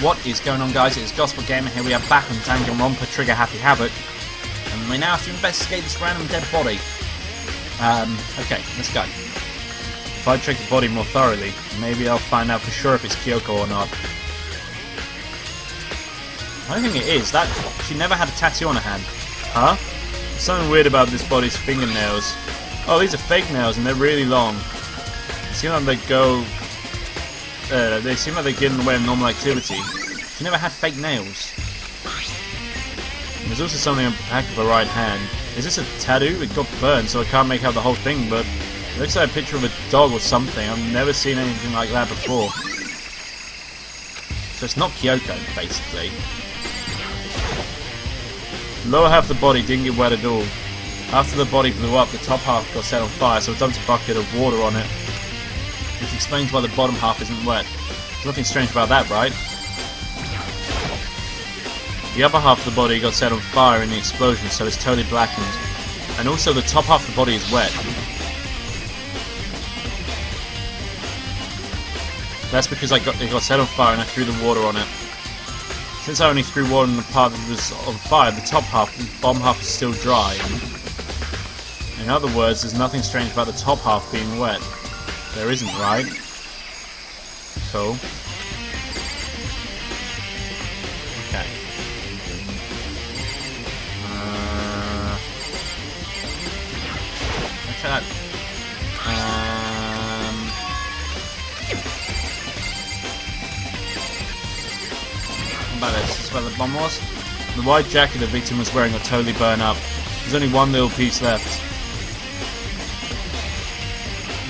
What is going on, guys? It is Gospel Gamer here. We are back on Danganronpa Trigger Happy Havoc, and we now have to investigate this random dead body. Okay, let's go. If I check the body more thoroughly, maybe I'll find out for sure if it's Kyoko or not. I don't think it is. That she never had a tattoo on her hand. Huh? There's something weird about this body's fingernails. Oh, these are fake nails and they're really long. They seem like they go... they seem like they get in the way of normal activity. She never had fake nails. There's also something on the back of her right hand. Is this a tattoo? It got burned, so I can't make out the whole thing, but it looks like a picture of a dog or something. I've never seen anything like that before. So it's not Kyoko, basically. The lower half of the body didn't get wet at all. After the body blew up, the top half got set on fire, so I dumped a bucket of water on it, which explains why the bottom half isn't wet. There's nothing strange about that, right? The upper half of the body got set on fire in the explosion, so it's totally blackened. And also the top half of the body is wet. That's because it got set on fire and I threw the water on it. Since I only threw water on the part that was on fire, the top half, the bottom half is still dry. In other words, there's nothing strange about the top half being wet. There isn't, right? Cool. Okay. Let's try that. What about this? This is where the bomb was. The white jacket the victim was wearing got totally burned up. There's only one little piece left.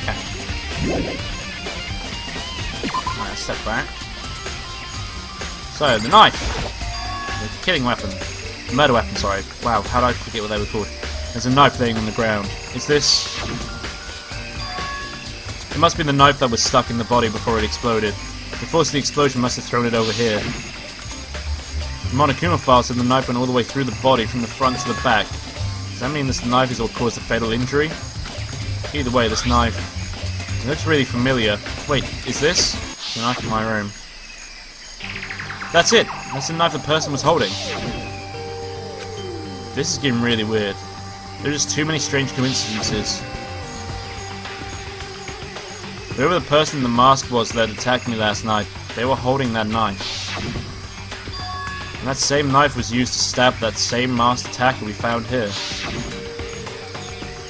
Okay. Alright, step back. So, the knife! The killing weapon. The murder weapon, sorry. Wow, how did I forget what they were called? There's a knife laying on the ground. Is this... It must be the knife that was stuck in the body before it exploded. The force of the explosion must have thrown it over here. The Monokuma file said the knife went all the way through the body from the front to the back. Does that mean this knife is what caused the fatal injury? Either way, this knife... It looks really familiar. Wait, is this? The knife in my room. That's it! That's the knife the person was holding. This is getting really weird. There are just too many strange coincidences. Whoever the person in the mask was that attacked me last night, they were holding that knife. And that same knife was used to stab that same masked attacker we found here.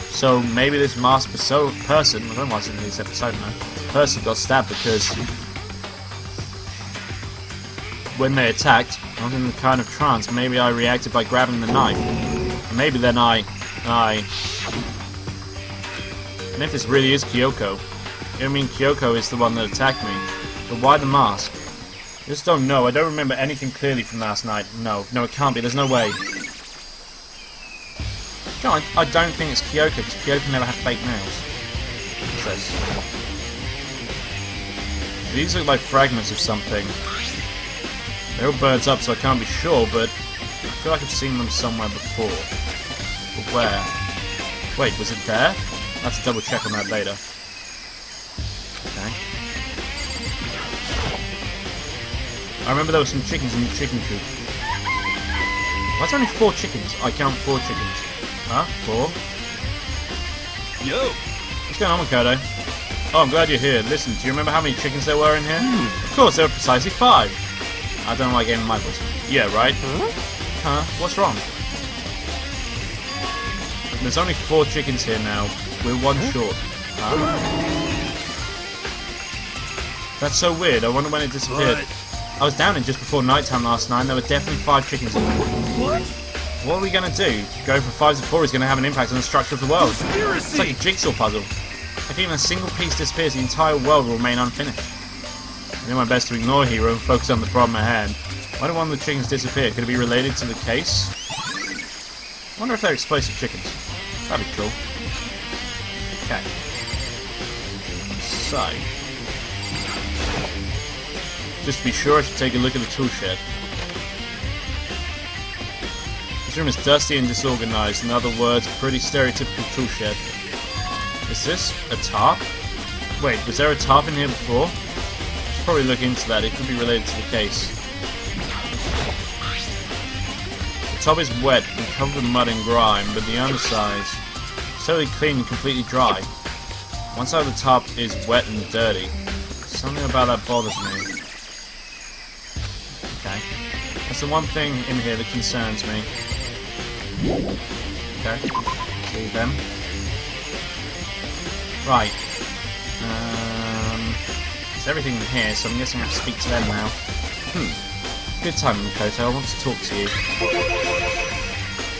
So maybe this masked person, I don't know what's in this episode now, person got stabbed because when they attacked, I was in the kind of trance, maybe I reacted by grabbing the knife. And maybe then and if this really is Kyoko, I mean Kyoko is the one that attacked me, but why the mask? I just don't know. I don't remember anything clearly from last night. No, it can't be. There's no way. No, I don't think it's Kyoko, because Kyoko never had fake nails. What's this? These look like fragments of something. They're all burnt up, so I can't be sure, but I feel like I've seen them somewhere before. But where? Wait, was it there? I'll have to double check on that later. Okay. I remember there were some chickens in the chicken coop. Why is there only 4 chickens? I count 4 chickens. Huh? 4? Yo! What's going on, Makoto? Oh, I'm glad you're here. Listen, do you remember how many chickens there were in here? Of course, there were precisely 5. I don't know why I gave him my voice. Yeah, right? Huh? What's wrong? There's only 4 chickens here now. We're 1 short. That's so weird. I wonder when it disappeared. I was down in just before nighttime last night and there were definitely 5 chickens in there. What are we going to do? Going from 5 to 4 is going to have an impact on the structure of the world. It's like a jigsaw puzzle. If even a single piece disappears, the entire world will remain unfinished. I do my best to ignore Hero and focus on the problem at hand. Why did one of the chickens disappear? Could it be related to the case? I wonder if they're explosive chickens. That'd be cool. Okay. So... just to be sure, I should take a look at the tool shed. This room is dusty and disorganized. In other words, a pretty stereotypical tool shed. Is this a tarp? Wait, was there a tarp in here before? Should probably look into that. It could be related to the case. top is wet and covered with mud and grime, but the underside is totally clean and completely dry. One side of the top is wet and dirty. Something about that bothers me. Okay. That's the one thing in here that concerns me. Okay. See them. Right. There's everything in here, so I'm guessing I have to speak to them now. Good time, Makoto. I want to talk to you.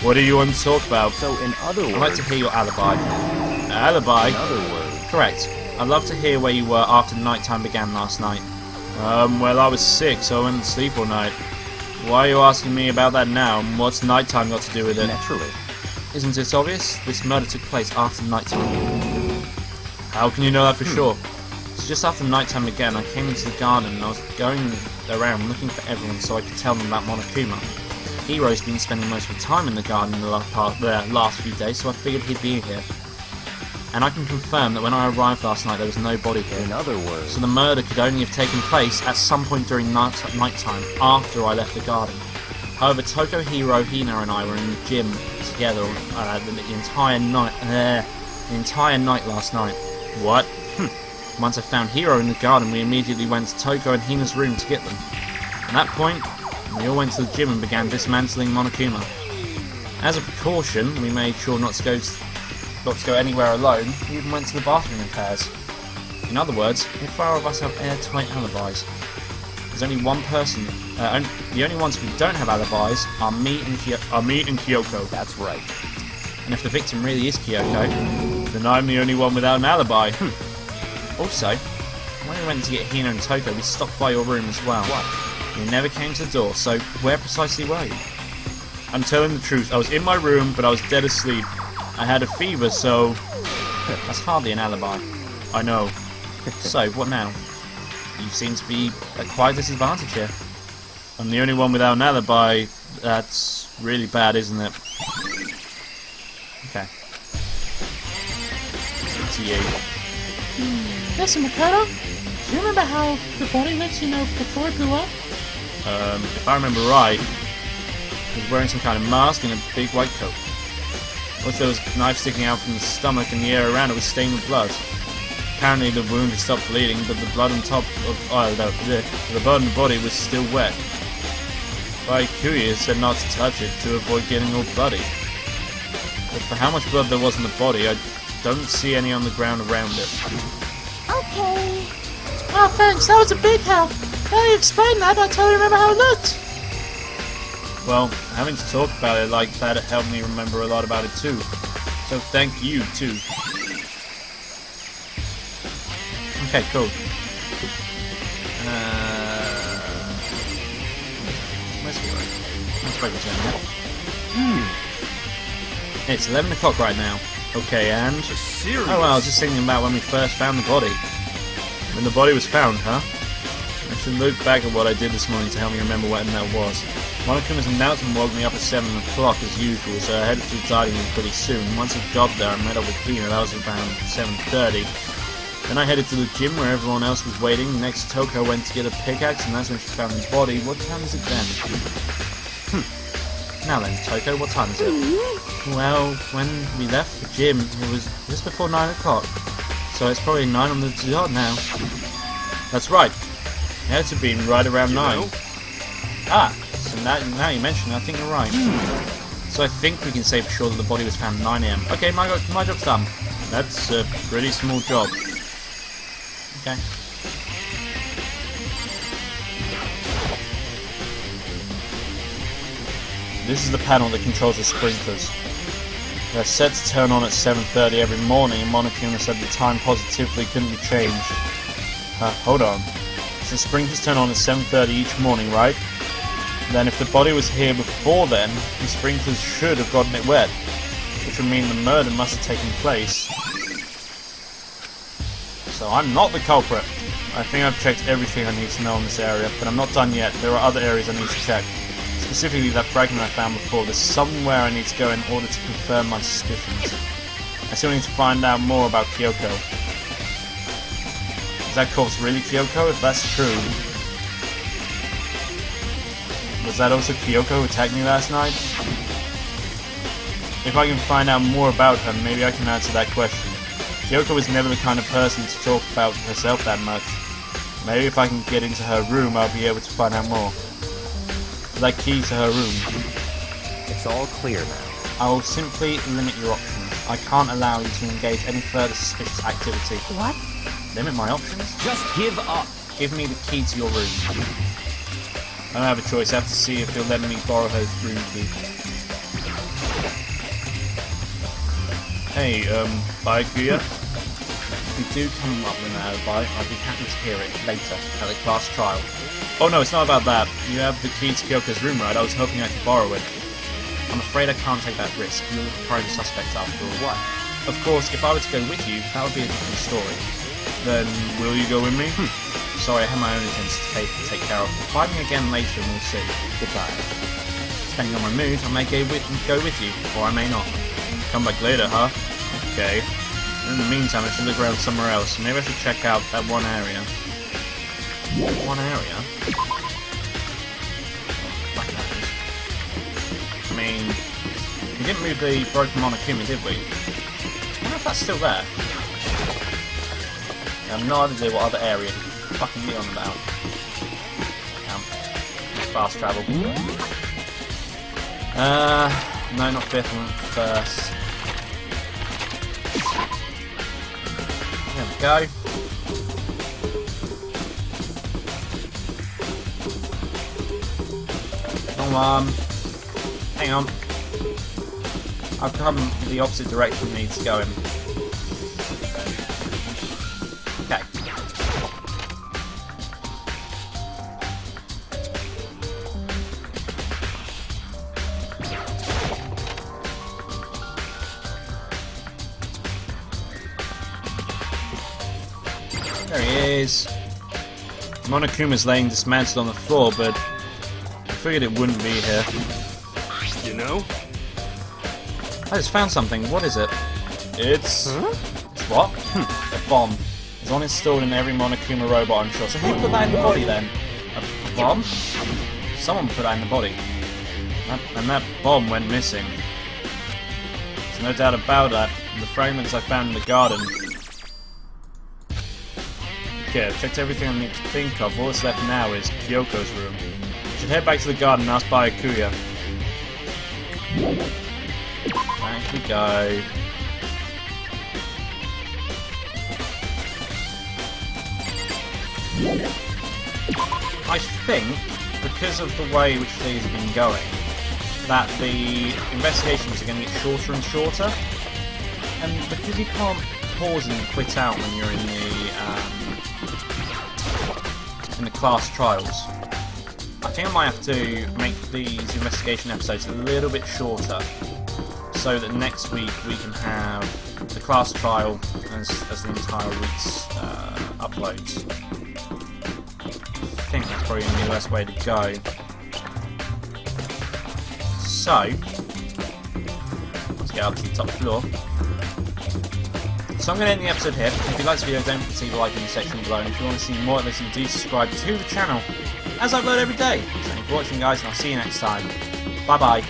What do you want to talk about? So, in other words... I'd like to hear your alibi. Alibi? In other words... Correct. I'd love to hear where you were after nighttime began last night. Well, I was sick, so I went to sleep all night. Why are you asking me about that now, and what's nighttime got to do with it? Naturally. Isn't it obvious? This murder took place after nighttime. How can you know that for sure? So just after nighttime began, I came into the garden and I was going around looking for everyone so I could tell them about Monokuma. Hiro's been spending most of the time in the garden in the last few days, so I figured he'd be here. And I can confirm that when I arrived last night there was no body here. In other words... So the murder could only have taken place at some point during nighttime, after I left the garden. However, Toko, Hiro, Hina and I were in the gym together the entire night last night. What? Once I found Hiro in the garden, we immediately went to Toko and Hina's room to get them. At that point, we all went to the gym and began dismantling Monokuma. As a precaution, we made sure not to go anywhere alone. We even went to the bathroom in pairs. In other words, all four of us have airtight alibis. There's only one person. The only ones who don't have alibis are me and Kyoko. That's right. And if the victim really is Kyoko, then I'm the only one without an alibi. Also, when we went to get Hina and Toko, we stopped by your room as well. What? We never came to the door, so where precisely were you? I'm telling the truth. I was in my room, but I was dead asleep. I had a fever, so... That's hardly an alibi. I know. So, what now? You seem to be at quite a disadvantage here. I'm the only one without an alibi. That's really bad, isn't it? Okay. To you. Listen, Makoto, do you remember how the body looked, before it blew up? If I remember right, he was wearing some kind of mask and a big white coat. Also, there was a knife sticking out from the stomach and the air around it was stained with blood. Apparently the wound had stopped bleeding, but the blood on top of the blood on the body was still wet. Baikuya said not to touch it to avoid getting all bloody. But for how much blood there was in the body, I don't see any on the ground around it. Okay. Oh, thanks, that was a big help. Now you explained that, I totally remember how it looked. Well, having to talk about it like that helped me remember a lot about it too. So thank you too. Okay, cool. Where's he going? Let's break it down. It's 11 o'clock right now. Okay, and... Oh well, I was just thinking about when we first found the body. When the body was found, huh? I should look back at what I did this morning to help me remember when that was. Monokuma's announcement woke me up at 7 o'clock as usual, so I headed to the dining room pretty soon. Once I got there, I met up with Hina. That was around 7:30. Then I headed to the gym where everyone else was waiting. Next, Toko went to get a pickaxe, and that's when she found the body. What time is it then? Now then, Toko, what time is it? Well, when we left the gym, it was just before 9 o'clock. So it's probably 9 on the dot now. That's right. It had to be right around 9. Ah, so now you mention it, I think you're right. So I think we can say for sure that the body was found at 9 AM. Okay, my job's done. That's a pretty small job. Okay. This is the panel that controls the sprinklers. They're set to turn on at 7:30 every morning, and Monokuma said the time positively couldn't be changed. Hold on. So the sprinklers turn on at 7:30 each morning, right? Then if the body was here before then, the sprinklers should have gotten it wet, which would mean the murder must have taken place. So I'm not the culprit. I think I've checked everything I need to know in this area, but I'm not done yet. There are other areas I need to check. Specifically that fragment I found before. There's somewhere I need to go in order to confirm my suspicions. I still need to find out more about Kyoko. Is that corpse really Kyoko? If that's true, Was that also Kyoko who attacked me last night? If I can find out more about her, maybe I can answer that question. Kyoko was never the kind of person to talk about herself that much. Maybe if I can get into her room, I'll be able to find out more. The key to her room. It's all clear now. I will simply limit your options. I can't allow you to engage any further suspicious activity. What? Limit my options? Just give up. Give me the key to your room. I don't have a choice. I have to see if you'll let me borrow her room key. Hey, Baikuya? If you do come up with an alibi, I'd be happy to hear it later, at the class trial. Oh no, it's not about that. You have the key to Kyoko's room, right? I was hoping I could borrow it. I'm afraid I can't take that risk. You're the prime suspect after all. What? Of course, if I were to go with you, that would be a different story. Then, will you go with me? Sorry, I have my own things to take care of. Find me again later and we'll see. Goodbye. Depending on my mood, I may go with you, or I may not. Come back later, huh? Okay. In the meantime, I should look around somewhere else. Maybe I should check out that one area. One area? I mean, we didn't move the broken Monokuma, did we? I wonder if that's still there. I have no idea what other area you're fucking me on about. Fast travel. No, not fifth one, first. There we go. Come on. Hang on. I've come the opposite direction we need to go in. Okay. There he is. Monokuma's laying dismantled on the floor, but I figured it wouldn't be here. You know? I just found something. What is it? It's... Huh? It's what? A bomb. It's on installed in every Monokuma robot, I'm sure. So who put that in the body then? A bomb? Someone put that in the body. And that bomb went missing. There's no doubt about that. The fragments I found in the garden. Okay, I've checked everything I need to think of. All that's left now is Kyoko's room. I should head back to the garden and ask Baikuya. Back we go. I think, because of the way which these have been going, that the investigations are going to get shorter and shorter. And because you can't pause and quit out when you're in the class trials, I think I might have to make these investigation episodes a little bit shorter, so that next week we can have the class trial as the entire week's uploads. I think that's probably going to be the best way to go. So, let's get up to the top floor. So I'm going to end the episode here. If you like this video, don't forget to leave a like in the section below. And if you want to see more of this, do subscribe to the channel, as I upload every day. So thank you for watching, guys, and I'll see you next time. Bye bye.